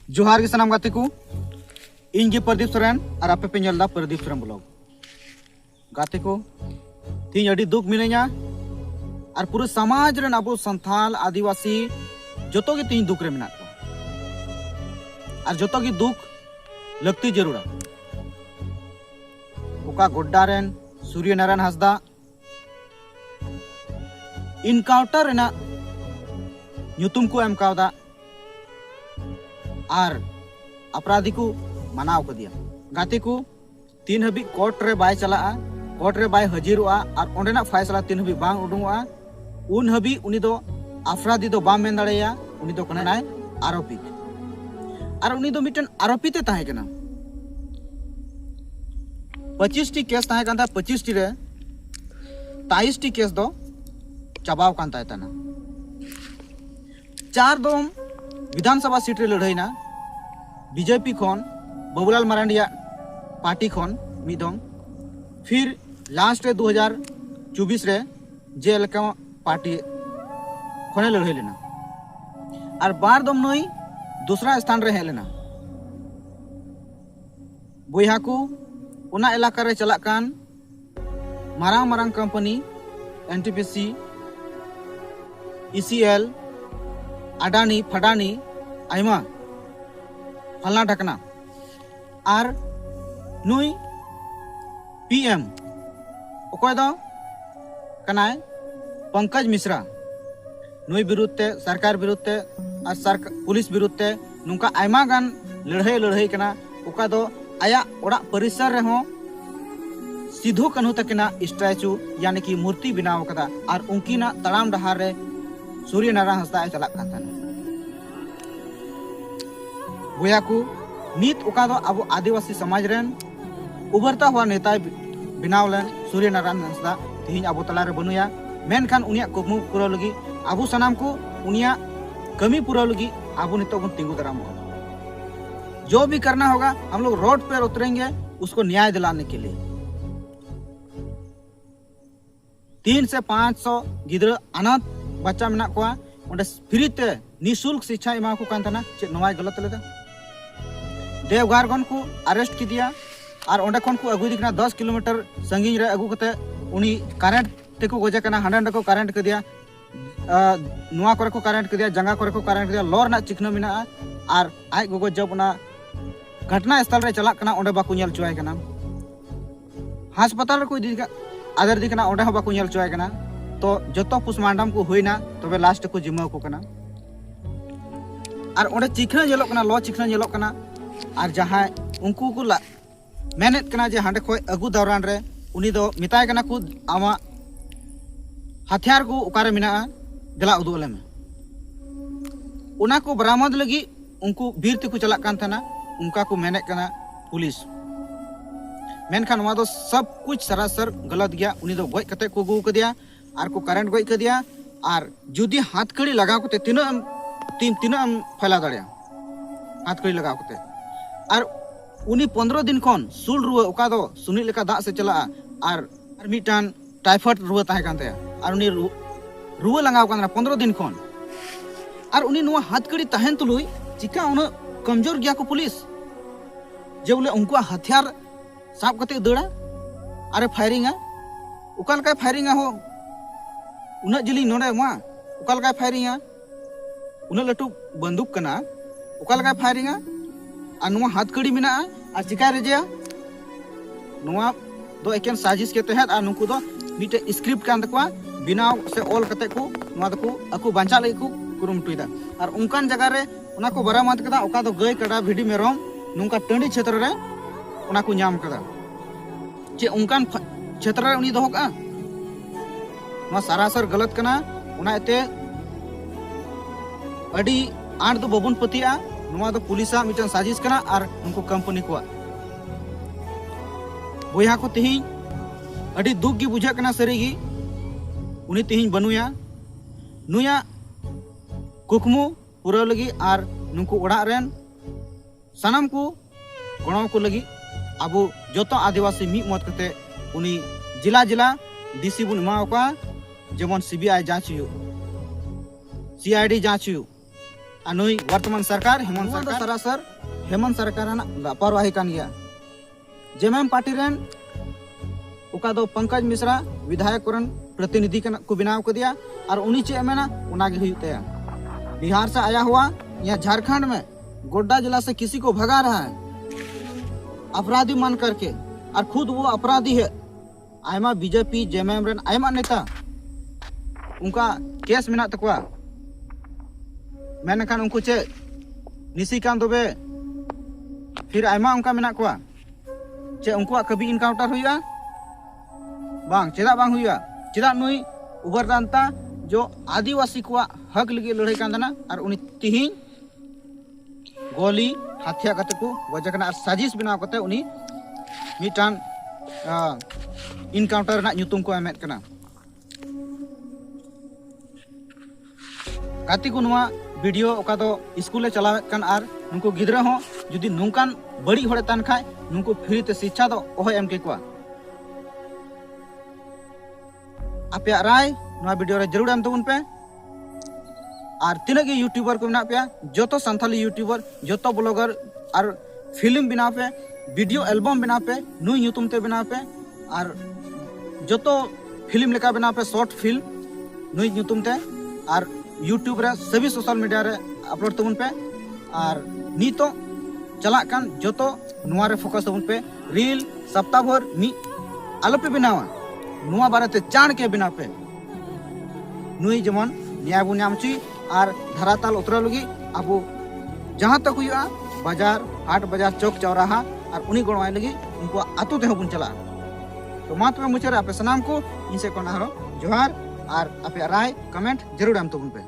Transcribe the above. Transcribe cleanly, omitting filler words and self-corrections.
जोहार के सनाम गाते को इंगे प्रदीप सोरेन और आपे पे नेलदा प्रदीप सोरेन ब्लॉग गाते को तीन अड़ी दुख मिलेኛ और पूरे समाज रे अबो संथाल आदिवासी जतो के तीन दुख रे मेना को और जतो की दुख लगती जरूरा ओका गोड्डा रेन सूर्य नारायण हासदा इनकाउंटर रेना ᱧᱩᱛᱩᱢ को एम कावदा और अपराधी को मनाव कदिया गाते को तीन हबी कोर्ट रे बाय चला कोर्ट रे बाय हजिरोआ और ओंडेना फैसला तीन हबी बांग उडुंगआ उन हबी उनी दो अपराधी दो बाम मेन दाड़ेया उनी दो कनाय आरोपी और उनी दो मिटन आरोपी ते ताहे कना 25 टी केस ताहे कांदा 25 टी रे 23 टी केस दो चबाव कांता तना 4 दो विधानसभा सीट रे लड़ाईना बीजेपी खन बाबूलाल मारांडिया पार्टी खन मिदम फिर लास्ट रे 2024 रे जेलका पार्टी खने लड़ाई लेना और बार दम नई दूसरा स्थान रे हेलेना बोया को उना इलाका रे चला कान मारांग मारांग कंपनी एनटीपीसी ईसीएल अडानी फडानी आयमा फलना ढकना और नुई पीएम अकय दो कनाय पंकज मिश्रा नुई विरुद्ध ते सरकार विरुद्ध ते और सरकार पुलिस विरुद्ध ते नुका आयमा गान लड़ाई कना ओका दो आया ओड़ा परिसर रे हो सिधो कन्हू तकना स्टैचू यानी कि मूर्ति बनाव कदा और उनकीना तड़ाम डहार रे सूर्य नारायण हासदा चला काता बोया को नीत ओका दो अब आदिवासी समाज रेन उभरता हुआ नेता बनाव लेन सूर्य नारायण हासदा तीन अब तला रे बनुया मेनखान उनिया कुकमु पूरा लगी अबु सनाम को उनिया कमी पूरा लगी अब नितो बन तिंगु दराम जो भी करना होगा हम लोग रोड पर उतरेंगे उसको न्याय दिलाने के लिए 300 से 500 गिद्र अनाथ बच्चा मेना को ओंडे फ्री ते निशुल्क शिक्षा एमा को कांतना चे नवाय गलत लेदा देवघर खन को अरेस्ट की दिया और ओंडे खन को अगुई दिखना 10 किलोमीटर संगीन रे अगु कते उनी करंट ते को गोजे कना हंडे को करंट के दिया नुआ करे को करंट के दिया जंगा करे को करंट के दिया लोर ना चिकना मिना और आय गोगो जब ना घटना स्थल रे चला कना ओंडे बाकु नेल चुआय कना अस्पताल को इदी आदर दिखना ओंडे हो बाकु नेल चुआय कना तो जतो पोस्टमार्टम को हुईना तबे लास्ट को जिम्मा को कना और ओंडे चिकना जेलो कना लो चिकना जेलो कना और जहां उनको को मेहनत कना जे हांडे खोय अगु दौरान रे उनी दो मिताय कना को आमा हथियार को उकारे मिना दिला उदुले में उना को बरामद लगी उनको वीर को चला कान थाना उनका को मेहनत कना पुलिस मेनखान वहाँ दो सब कुछ सरासर गलत गया उनी दो गोय कते को गु कदिया और को करंट गोय कदिया और जुदी हाथ कड़ी लगा को तीन फैला दड़िया हाथ कड़ी लगा को और उनी 15 दिन खन सुल रुआ ओका दो सुनी लेका दाग से चला और मिटान टाइफाइड रुआ ताहे कान ते और उनी रुआ लंगाव कान 15 दिन खन और उनी नुआ हाथ कड़ी ताहेन तुलुई चिका उन कमजोर गया को पुलिस जे बोले उनको हथियार साब कते दड़ा अरे फायरिंगा उकाल का फायरिंगा हो उना जली नोडे मा उकाल का फायरिंगा उना लटू बंदूक कना उकाल का फायरिंगा और नुआ हाथ कड़ी मिना और चिका रेजिया नुआ दो एकेन साजिश के तहत और नुकु दो मिटे स्क्रिप्ट कान तकवा बिनाव से ऑल कते को नुआ दको अकु बांचा लई को कुरुमटुइदा और उनकान जगह रे उना को बरामद कदा ओका दो गय कड़ा भिडी मेरम नुका टंडी क्षेत्र रे उना को नाम कदा जे उनकान क्षेत्र रे उनी दोह का नुआ सरासर गलत कना उना एते अडी आठ दो बबुन पतिया नुआ दो पुलिसा मिटन साजिश कना और उनको कंपनी को बोया को तिही अडी दुख गी बुझा कना सरीगी उनी तिही बनुया नुया कुकमु पूरा लगी और नुको ओड़ा रेन सनम को गणों को लगी अब जो आदिवासी मी मत कते उनी जिला जिला डीसी बुन एमा का जेमन सीबीआई जांच सीआईडी जांच नुई वर्तमान सरकार हेमंत सरकार सरासर हेमंत सरकार लापरवाही कान गया जेएमएम पार्टी रेन उका दो पंकज मिश्रा विधायक करन प्रतिनिधि को बनाव कर दिया और उन्हीं चे मेना उना के हुई तया बिहार से आया हुआ यहाँ झारखंड में गोड्डा जिला से किसी को भगा रहा है अपराधी मान करके और खुद वो अपराधी है। Aima BJP JMM rain Aima नेता उनका केस मेना तकवा मेनखान उनको चे निशिकांत दुबे फिर आयमा उनका मेना को चे उनको कभी इनकाउंटर हुआ बांग चेदा बांग हुआ चेदा नुई उभरदानता जो आदिवासी को हक लगे लड़ाई कांदना और उनी तिहिं गोली हत्या करते को वजह करना साजिश बनाव करते उनी मिटान इनकाउंटर ना ᱧᱩᱛᱩᱢ को एमेट करना गाती को नुआ वीडियो ओका दो स्कूले चलावे कान आर नुको गिद्रा हो जुदी नुकान बड़ी होड़े तान खाय नुको फ्री ते शिक्षा दो ओहो एम के को आपे राय नुआ वीडियो रे जरूर एम तबुन पे और तीना के यूट्यूबर को मेना पे जोतो संथाली यूट्यूबर जोतो ब्लॉगर और फिल्म बना पे वीडियो एल्बम बना पे नुई ᱧᱩᱛᱩᱢ ते बना पे और जोतो फिल्म लेका बना पे शॉर्ट फिल्म नुई ᱧᱩᱛᱩᱢ ते और यूट्यूब रे सभी सोशल मीडिया रे अपलोड तबुन पे और नीतो चला कान जोतो नुआ रे फोकस तबुन पे रील सप्ताह भर मी आलो पे बनावा नुआ बारे चाण के बना पे नुई जमन न्याय बो नामची और धराताल उतरा लगी अब जहाँ तक हुआ बाजार हाट बाजार चौक चौराहा और उन्हीं गणवाई लगी उनको आतु ते बन चला तो मा तबे मुचारे आपे सनाम को इनसे कोना हरो जोहार और आपे राय कमेंट जरूर आम तबुन पे।